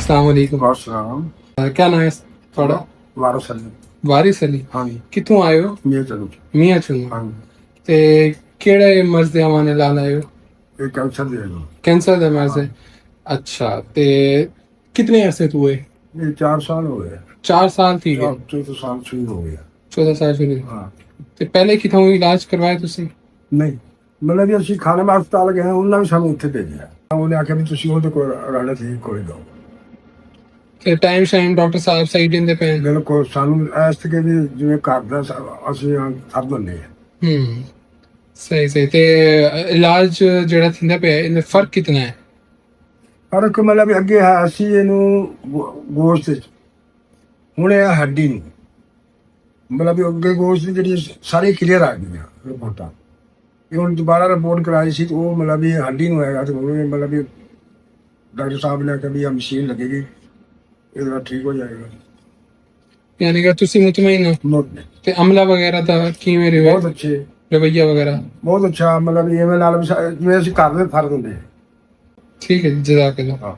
अस्सलाम वालेकुम। वालेकुम क्या नाम है थोड़ा? वारिस अली। वारिस अली। हाँ जी, कितों आए हो? मैं चलू। मियाँ चुनू। हाँ जी, ते केड़े मर्ज दे हवाले लाल आए हो? ये कैंसर दे दो। कैंसर दे मर्ज है। हाँ, अच्छा, ते कितने अरसे तू हुए? ये 4 साल हो गए। 4 साल थी गए। 14 साल शुरू हो गया। 14 साल शुरू। हाँ, ते पहले कितों इलाज करवाए तुसी? नहीं मतलब भी ਅਸੀਂ ਖਾਣੇ ਮੈਂ ਹਸਪਤਾਲ ਗਏ ਉਹਨਾਂ ਵੀ ਸਾਨੂੰ ਉੱਥੇ ਭੇਜਿਆ। ਉਹਨੇ ਆਖਿਆ ਵੀ ਤੁਸੀਂ ਉਹਦੇ ਕੋਲ ਰਹਿਣਾ ਸੀ ਕੋਈ ਦੋ। ਤੇ ਟਾਈਮ ਸ਼ਾਈਮ ਡਾਕਟਰ ਸਾਹਿਬ ਸਹੀ ਦਿੰਦੇ ਪਏ? ਬਿਲਕੁਲ ਸਾਨੂੰ ਇਸ ਤਰੀਕੇ ਦੀ ਜਿਵੇਂ ਘਰ ਦਾ ਅਸੀਂ ਸਭ ਬੰਦੇ ਆ। ਹੂੰ, सही सही। ते इलाज जेड़ा थिंदा पे इनमें फर्क कितना है? ਪਰ ਇੱਕ ਮਤਲਬ ਵੀ ਅੱਗੇ ਹੈ ਅਸੀਂ ਇਹਨੂੰ ਗੋਸ਼ਤ 'ਚ ਹੁਣ ਇਹ ਹੱਡੀ ਨੂੰ ਮਤਲਬ ਵੀ ਅੱਗੇ ਗੋਸ਼ਤ ਦੀ ਜਿਹੜੀ ਸਾਰੀ ਕਲੀਅਰ ਆ ਗਈਆਂ ਰਿਪੋਰਟਾਂ। ਇਹ ਹੁਣ ਦੁਬਾਰਾ ਰਿਪੋਰਟ ਕਰਾਈ ਸੀ ਤੇ ਉਹ ਮਤਲਬ ਵੀ ਹੱਡੀ ਨੂੰ ਹੈਗਾ ਤੇ ਉਹ ਮਤਲਬ ਵੀ ਡਾਕਟਰ ਸਾਹਿਬ ਨੇ ਕਿਹਾ ਵੀ ਆ ਮਸ਼ੀਨ ਲੱਗੇਗੀ ਇਹਦੇ ਨਾਲ ਠੀਕ ਹੋ ਜਾਏਗਾ। यानी कि तुसी मुतमईन हो? ਬਹੁਤ ते अमला वगैरह दा किवें ਬਹੁਤ ਅੱਛੇ, रवैया वगैरह? ਬਹੁਤ ਅੱਛਾ ਮਤਲਬ ਵੀ ਇਵੇਂ ਨਾਲ ਵੀ ਜਿਵੇਂ ਅਸੀਂ ਘਰ ਦੇ ਫਰਜ਼ ਹੁੰਦੇ। ठीक है जी, जज़ाकल्लाह। ਹਾਂ।